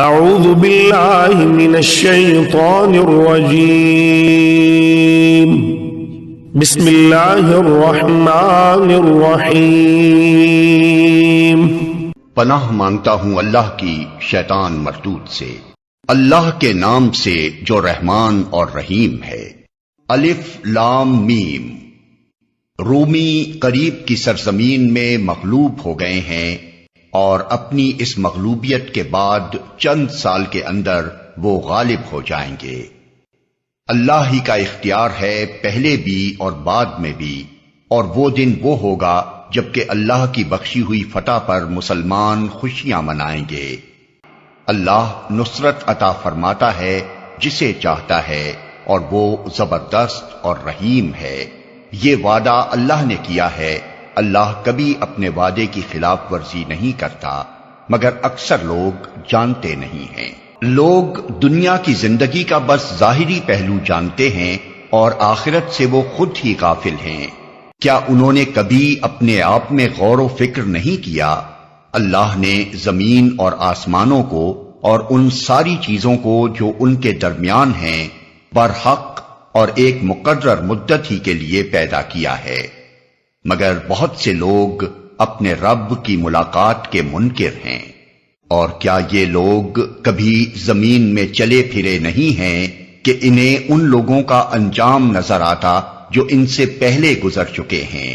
اعوذ باللہ من الشیطان الرجیم بسم اللہ الرحمن الرحیم۔ پناہ مانگتا ہوں اللہ کی شیطان مردود سے، اللہ کے نام سے جو رحمان اور رحیم ہے۔ الف لام میم۔ رومی قریب کی سرزمین میں مغلوب ہو گئے ہیں اور اپنی اس مغلوبیت کے بعد چند سال کے اندر وہ غالب ہو جائیں گے۔ اللہ ہی کا اختیار ہے پہلے بھی اور بعد میں بھی، اور وہ دن وہ ہوگا جبکہ اللہ کی بخشی ہوئی فتح پر مسلمان خوشیاں منائیں گے۔ اللہ نصرت عطا فرماتا ہے جسے چاہتا ہے، اور وہ زبردست اور رحیم ہے۔ یہ وعدہ اللہ نے کیا ہے، اللہ کبھی اپنے وعدے کی خلاف ورزی نہیں کرتا، مگر اکثر لوگ جانتے نہیں ہیں۔ لوگ دنیا کی زندگی کا بس ظاہری پہلو جانتے ہیں اور آخرت سے وہ خود ہی غافل ہیں۔ کیا انہوں نے کبھی اپنے آپ میں غور و فکر نہیں کیا؟ اللہ نے زمین اور آسمانوں کو اور ان ساری چیزوں کو جو ان کے درمیان ہیں برحق اور ایک مقرر مدت ہی کے لیے پیدا کیا ہے، مگر بہت سے لوگ اپنے رب کی ملاقات کے منکر ہیں۔ اور کیا یہ لوگ کبھی زمین میں چلے پھرے نہیں ہیں کہ انہیں ان لوگوں کا انجام نظر آتا جو ان سے پہلے گزر چکے ہیں؟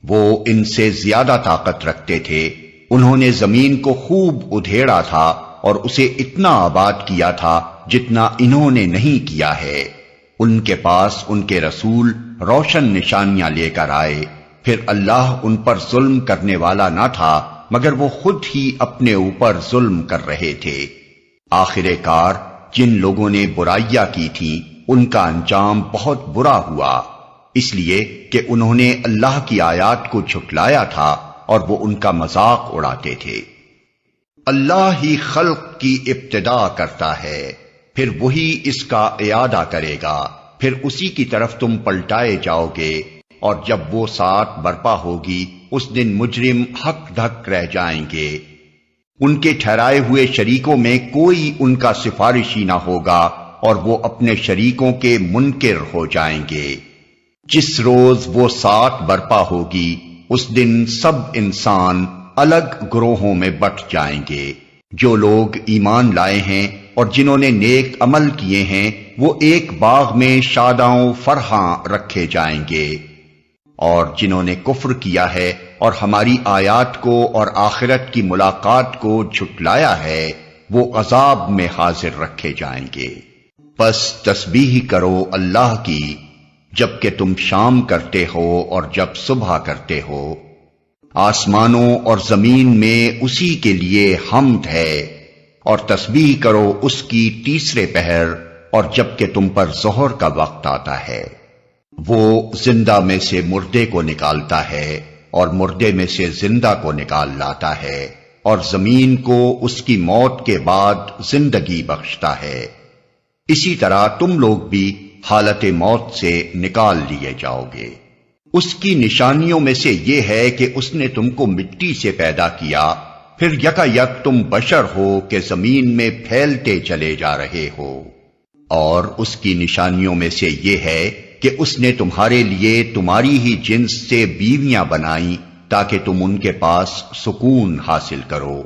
وہ ان سے زیادہ طاقت رکھتے تھے، انہوں نے زمین کو خوب ادھیڑا تھا اور اسے اتنا آباد کیا تھا جتنا انہوں نے نہیں کیا ہے۔ ان کے پاس ان کے رسول روشن نشانیاں لے کر آئے، پھر اللہ ان پر ظلم کرنے والا نہ تھا مگر وہ خود ہی اپنے اوپر ظلم کر رہے تھے۔ آخر کار جن لوگوں نے برائیاں کی تھیں ان کا انجام بہت برا ہوا، اس لیے کہ انہوں نے اللہ کی آیات کو جھٹلایا تھا اور وہ ان کا مذاق اڑاتے تھے۔ اللہ ہی خلق کی ابتدا کرتا ہے، پھر وہی اس کا اعادہ کرے گا، پھر اسی کی طرف تم پلٹائے جاؤ گے، اور جب وہ ساعت برپا ہوگی اس دن مجرم ہک دھک رہ جائیں گے۔ ان کے ٹھہرائے ہوئے شریکوں میں کوئی ان کا سفارشی نہ ہوگا اور وہ اپنے شریکوں کے منکر ہو جائیں گے۔ جس روز وہ ساعت برپا ہوگی اس دن سب انسان الگ گروہوں میں بٹ جائیں گے۔ جو لوگ ایمان لائے ہیں اور جنہوں نے نیک عمل کیے ہیں وہ ایک باغ میں شاداں و فرحاں رکھے جائیں گے، اور جنہوں نے کفر کیا ہے اور ہماری آیات کو اور آخرت کی ملاقات کو جھٹلایا ہے وہ عذاب میں حاضر رکھے جائیں گے۔ پس تسبیح کرو اللہ کی جب کہ تم شام کرتے ہو اور جب صبح کرتے ہو۔ آسمانوں اور زمین میں اسی کے لیے حمد ہے، اور تسبیح کرو اس کی تیسرے پہر اور جب کہ تم پر ظہر کا وقت آتا ہے۔ وہ زندہ میں سے مردے کو نکالتا ہے اور مردے میں سے زندہ کو نکال لاتا ہے، اور زمین کو اس کی موت کے بعد زندگی بخشتا ہے۔ اسی طرح تم لوگ بھی حالت موت سے نکال لیے جاؤ گے۔ اس کی نشانیوں میں سے یہ ہے کہ اس نے تم کو مٹی سے پیدا کیا، پھر یکا یک تم بشر ہو کہ زمین میں پھیلتے چلے جا رہے ہو۔ اور اس کی نشانیوں میں سے یہ ہے کہ اس نے تمہارے لیے تمہاری ہی جنس سے بیویاں بنائیں تاکہ تم ان کے پاس سکون حاصل کرو،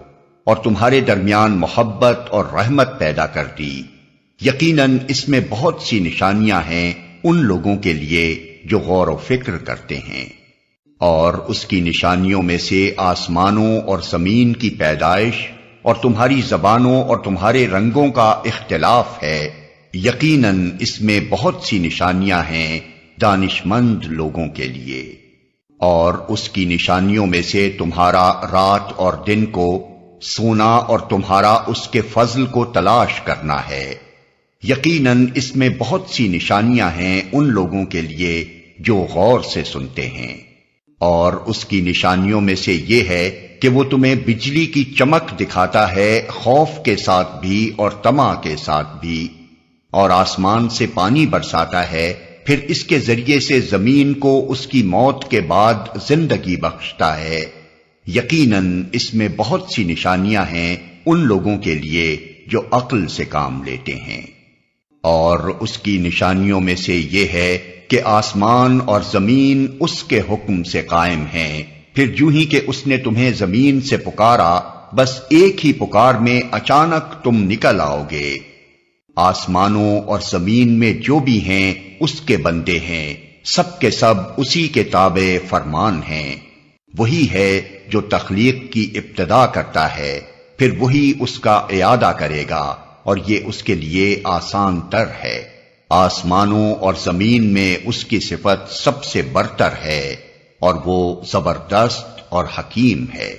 اور تمہارے درمیان محبت اور رحمت پیدا کر دی۔ یقیناً اس میں بہت سی نشانیاں ہیں ان لوگوں کے لیے جو غور و فکر کرتے ہیں۔ اور اس کی نشانیوں میں سے آسمانوں اور زمین کی پیدائش اور تمہاری زبانوں اور تمہارے رنگوں کا اختلاف ہے۔ یقیناً اس میں بہت سی نشانیاں ہیں دانش مند لوگوں کے لیے۔ اور اس کی نشانیوں میں سے تمہارا رات اور دن کو سونا اور تمہارا اس کے فضل کو تلاش کرنا ہے۔ یقیناً اس میں بہت سی نشانیاں ہیں ان لوگوں کے لیے جو غور سے سنتے ہیں۔ اور اس کی نشانیوں میں سے یہ ہے کہ وہ تمہیں بجلی کی چمک دکھاتا ہے، خوف کے ساتھ بھی اور طمع کے ساتھ بھی، اور آسمان سے پانی برساتا ہے، پھر اس کے ذریعے سے زمین کو اس کی موت کے بعد زندگی بخشتا ہے۔ یقیناً اس میں بہت سی نشانیاں ہیں ان لوگوں کے لیے جو عقل سے کام لیتے ہیں۔ اور اس کی نشانیوں میں سے یہ ہے کہ آسمان اور زمین اس کے حکم سے قائم ہیں، پھر جو ہی کہ اس نے تمہیں زمین سے پکارا، بس ایک ہی پکار میں اچانک تم نکل آؤ گے۔ آسمانوں اور زمین میں جو بھی ہیں اس کے بندے ہیں، سب کے سب اسی کے تابع فرمان ہیں۔ وہی ہے جو تخلیق کی ابتدا کرتا ہے، پھر وہی اس کا اعادہ کرے گا، اور یہ اس کے لیے آسان تر ہے۔ آسمانوں اور زمین میں اس کی صفت سب سے برتر ہے، اور وہ زبردست اور حکیم ہے۔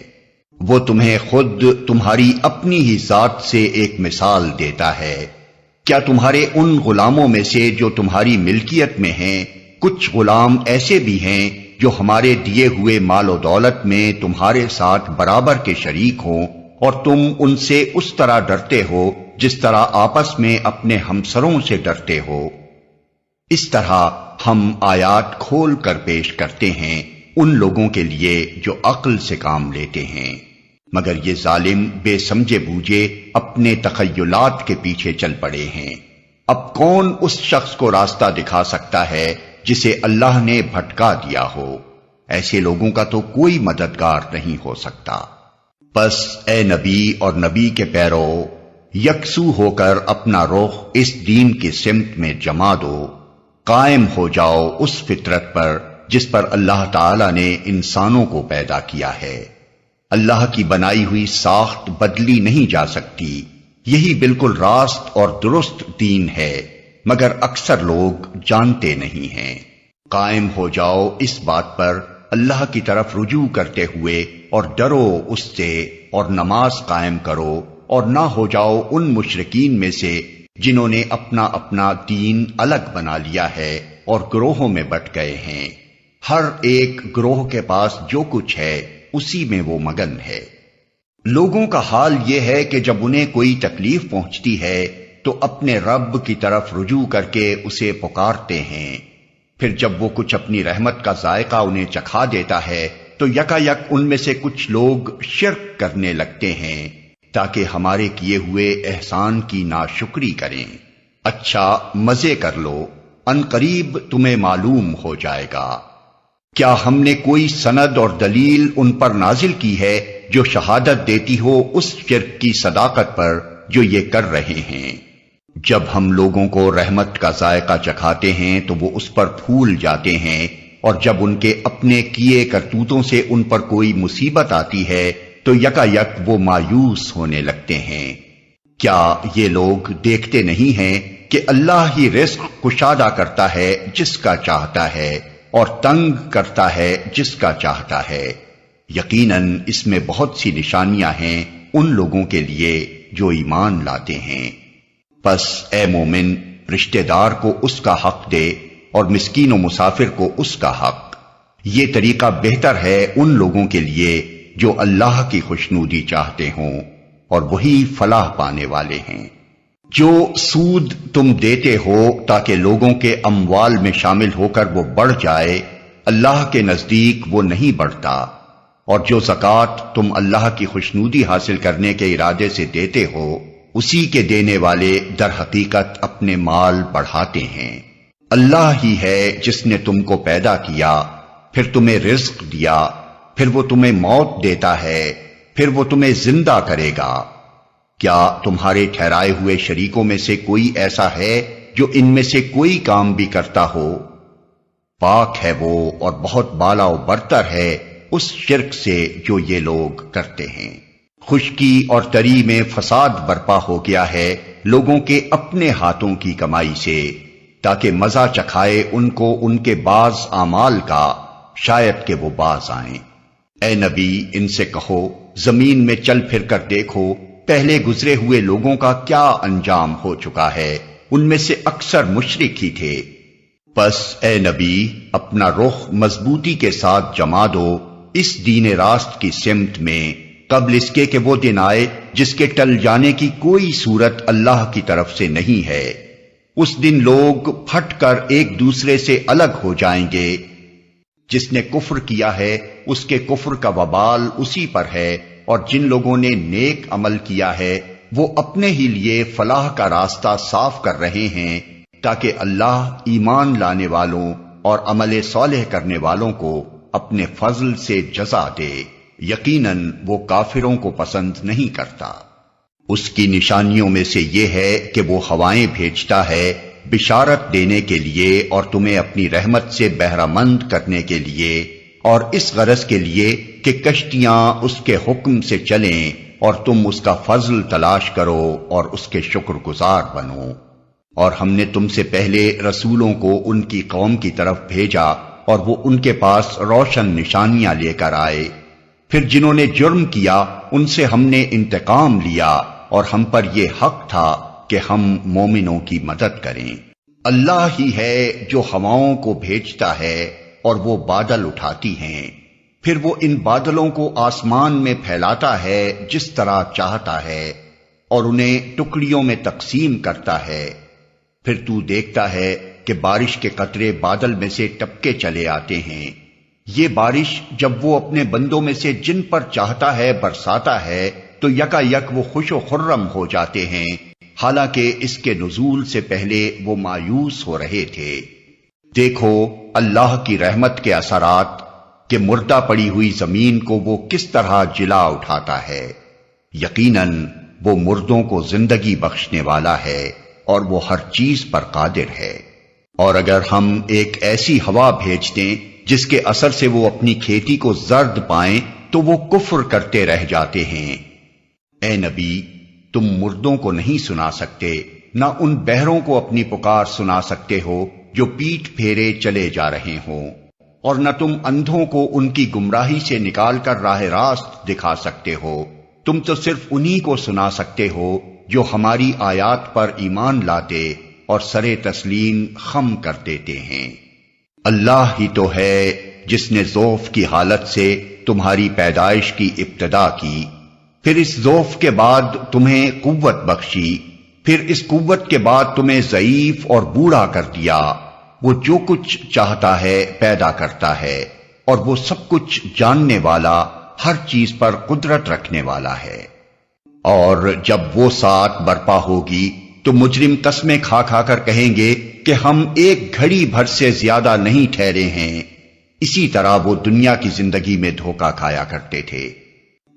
وہ تمہیں خود تمہاری اپنی ہی ذات سے ایک مثال دیتا ہے۔ کیا تمہارے ان غلاموں میں سے جو تمہاری ملکیت میں ہیں، کچھ غلام ایسے بھی ہیں جو ہمارے دیے ہوئے مال و دولت میں تمہارے ساتھ برابر کے شریک ہوں، اور تم ان سے اس طرح ڈرتے ہو جس طرح آپس میں اپنے ہمسروں سے ڈرتے ہو؟ اس طرح ہم آیات کھول کر پیش کرتے ہیں ان لوگوں کے لیے جو عقل سے کام لیتے ہیں، مگر یہ ظالم بے سمجھے بوجھے اپنے تخیلات کے پیچھے چل پڑے ہیں۔ اب کون اس شخص کو راستہ دکھا سکتا ہے جسے اللہ نے بھٹکا دیا ہو؟ ایسے لوگوں کا تو کوئی مددگار نہیں ہو سکتا۔ بس اے نبی اور نبی کے پیرو، یکسو ہو کر اپنا رخ اس دین کی سمت میں جما دو، قائم ہو جاؤ اس فطرت پر جس پر اللہ تعالی نے انسانوں کو پیدا کیا ہے۔ اللہ کی بنائی ہوئی ساخت بدلی نہیں جا سکتی، یہی بالکل راست اور درست دین ہے، مگر اکثر لوگ جانتے نہیں ہیں۔ قائم ہو جاؤ اس بات پر اللہ کی طرف رجوع کرتے ہوئے، اور ڈرو اس سے، اور نماز قائم کرو، اور نہ ہو جاؤ ان مشرکین میں سے جنہوں نے اپنا اپنا دین الگ بنا لیا ہے اور گروہوں میں بٹ گئے ہیں۔ ہر ایک گروہ کے پاس جو کچھ ہے اسی میں وہ مگن ہے۔ لوگوں کا حال یہ ہے کہ جب انہیں کوئی تکلیف پہنچتی ہے تو اپنے رب کی طرف رجوع کر کے اسے پکارتے ہیں، پھر جب وہ کچھ اپنی رحمت کا ذائقہ انہیں چکھا دیتا ہے تو یکا یک ان میں سے کچھ لوگ شرک کرنے لگتے ہیں تاکہ ہمارے کیے ہوئے احسان کی ناشکری کریں۔ اچھا مزے کر لو، ان قریب تمہیں معلوم ہو جائے گا۔ کیا ہم نے کوئی سند اور دلیل ان پر نازل کی ہے جو شہادت دیتی ہو اس شرک کی صداقت پر جو یہ کر رہے ہیں؟ جب ہم لوگوں کو رحمت کا ذائقہ چکھاتے ہیں تو وہ اس پر پھول جاتے ہیں، اور جب ان کے اپنے کیے کرتوتوں سے ان پر کوئی مصیبت آتی ہے تو یکا یک وہ مایوس ہونے لگتے ہیں۔ کیا یہ لوگ دیکھتے نہیں ہیں کہ اللہ ہی رزق کشادہ کرتا ہے جس کا چاہتا ہے، اور تنگ کرتا ہے جس کا چاہتا ہے؟ یقیناً اس میں بہت سی نشانیاں ہیں ان لوگوں کے لیے جو ایمان لاتے ہیں۔ پس اے مومن، رشتہ دار کو اس کا حق دے اور مسکین و مسافر کو اس کا حق۔ یہ طریقہ بہتر ہے ان لوگوں کے لیے جو اللہ کی خوشنودی چاہتے ہوں، اور وہی فلاح پانے والے ہیں۔ جو سود تم دیتے ہو تاکہ لوگوں کے اموال میں شامل ہو کر وہ بڑھ جائے، اللہ کے نزدیک وہ نہیں بڑھتا، اور جو زکوٰۃ تم اللہ کی خوشنودی حاصل کرنے کے ارادے سے دیتے ہو، اسی کے دینے والے در حقیقت اپنے مال بڑھاتے ہیں۔ اللہ ہی ہے جس نے تم کو پیدا کیا، پھر تمہیں رزق دیا، پھر وہ تمہیں موت دیتا ہے، پھر وہ تمہیں زندہ کرے گا۔ کیا تمہارے ٹھہرائے ہوئے شریکوں میں سے کوئی ایسا ہے جو ان میں سے کوئی کام بھی کرتا ہو؟ پاک ہے وہ اور بہت بالا و برتر ہے اس شرک سے جو یہ لوگ کرتے ہیں۔ خشکی اور تری میں فساد برپا ہو گیا ہے لوگوں کے اپنے ہاتھوں کی کمائی سے، تاکہ مزہ چکھائے ان کو ان کے بعض اعمال کا، شاید کہ وہ باز آئیں۔ اے نبی، ان سے کہو زمین میں چل پھر کر دیکھو پہلے گزرے ہوئے لوگوں کا کیا انجام ہو چکا ہے، ان میں سے اکثر مشرک ہی تھے۔ پس اے نبی، اپنا رخ مضبوطی کے ساتھ جما دو اس دین راست کی سمت میں، قبل اس کے کہ وہ دن آئے جس کے ٹل جانے کی کوئی صورت اللہ کی طرف سے نہیں ہے۔ اس دن لوگ پھٹ کر ایک دوسرے سے الگ ہو جائیں گے۔ جس نے کفر کیا ہے اس کے کفر کا وبال اسی پر ہے، اور جن لوگوں نے نیک عمل کیا ہے وہ اپنے ہی لیے فلاح کا راستہ صاف کر رہے ہیں تاکہ اللہ ایمان لانے والوں اور عمل صالح کرنے والوں کو اپنے فضل سے جزا دے، یقیناً وہ کافروں کو پسند نہیں کرتا۔ اس کی نشانیوں میں سے یہ ہے کہ وہ ہوائیں بھیجتا ہے بشارت دینے کے لیے اور تمہیں اپنی رحمت سے بہرہ مند کرنے کے لیے، اور اس غرض کے لیے کہ کشتیاں اس کے حکم سے چلیں اور تم اس کا فضل تلاش کرو اور اس کے شکر گزار بنو۔ اور ہم نے تم سے پہلے رسولوں کو ان کی قوم کی طرف بھیجا اور وہ ان کے پاس روشن نشانیاں لے کر آئے، پھر جنہوں نے جرم کیا ان سے ہم نے انتقام لیا اور ہم پر یہ حق تھا کہ ہم مومنوں کی مدد کریں۔ اللہ ہی ہے جو ہواؤں کو بھیجتا ہے اور وہ بادل اٹھاتی ہیں، پھر وہ ان بادلوں کو آسمان میں پھیلاتا ہے جس طرح چاہتا ہے اور انہیں ٹکڑیوں میں تقسیم کرتا ہے، پھر تو دیکھتا ہے کہ بارش کے قطرے بادل میں سے ٹپکے چلے آتے ہیں۔ یہ بارش جب وہ اپنے بندوں میں سے جن پر چاہتا ہے برساتا ہے تو یکا یک وہ خوش و خرم ہو جاتے ہیں، حالانکہ اس کے نزول سے پہلے وہ مایوس ہو رہے تھے۔ دیکھو اللہ کی رحمت کے اثرات کہ مردہ پڑی ہوئی زمین کو وہ کس طرح جلا اٹھاتا ہے، یقیناً وہ مردوں کو زندگی بخشنے والا ہے اور وہ ہر چیز پر قادر ہے۔ اور اگر ہم ایک ایسی ہوا بھیج دیں جس کے اثر سے وہ اپنی کھیتی کو زرد پائیں تو وہ کفر کرتے رہ جاتے ہیں۔ اے نبی، تم مردوں کو نہیں سنا سکتے، نہ ان بہروں کو اپنی پکار سنا سکتے ہو جو پیٹھ پھیرے چلے جا رہے ہوں، اور نہ تم اندھوں کو ان کی گمراہی سے نکال کر راہ راست دکھا سکتے ہو، تم تو صرف انہی کو سنا سکتے ہو جو ہماری آیات پر ایمان لاتے اور سرے تسلیم خم کر دیتے ہیں۔ اللہ ہی تو ہے جس نے ضعف کی حالت سے تمہاری پیدائش کی ابتدا کی، پھر اس ضعف کے بعد تمہیں قوت بخشی، پھر اس قوت کے بعد تمہیں ضعیف اور بوڑھا کر دیا۔ وہ جو کچھ چاہتا ہے پیدا کرتا ہے، اور وہ سب کچھ جاننے والا، ہر چیز پر قدرت رکھنے والا ہے۔ اور جب وہ ساعت برپا ہوگی تو مجرم قسمیں کھا کھا کر کہیں گے کہ ہم ایک گھڑی بھر سے زیادہ نہیں ٹھہرے ہیں۔ اسی طرح وہ دنیا کی زندگی میں دھوکہ کھایا کرتے تھے،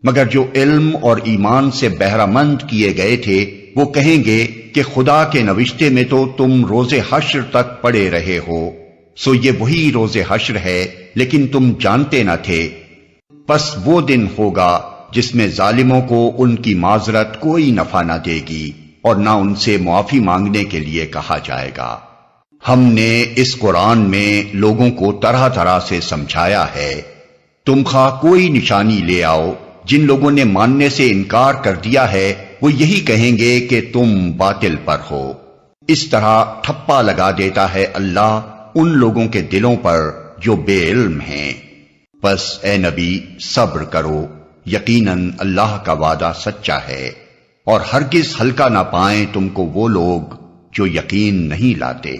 مگر جو علم اور ایمان سے بہرہ مند کیے گئے تھے وہ کہیں گے کہ خدا کے نوشتے میں تو تم روز حشر تک پڑے رہے ہو، سو یہ وہی روز حشر ہے لیکن تم جانتے نہ تھے۔ پس وہ دن ہوگا جس میں ظالموں کو ان کی معذرت کوئی نفع نہ دے گی اور نہ ان سے معافی مانگنے کے لیے کہا جائے گا۔ ہم نے اس قرآن میں لوگوں کو طرح طرح سے سمجھایا ہے، تم خواہ کوئی نشانی لے آؤ، جن لوگوں نے ماننے سے انکار کر دیا ہے وہ یہی کہیں گے کہ تم باطل پر ہو۔ اس طرح ٹھپا لگا دیتا ہے اللہ ان لوگوں کے دلوں پر جو بے علم ہیں۔ بس اے نبی صبر کرو، یقیناً اللہ کا وعدہ سچا ہے، اور ہرگز ہلکا نہ پائیں تم کو وہ لوگ جو یقین نہیں لاتے۔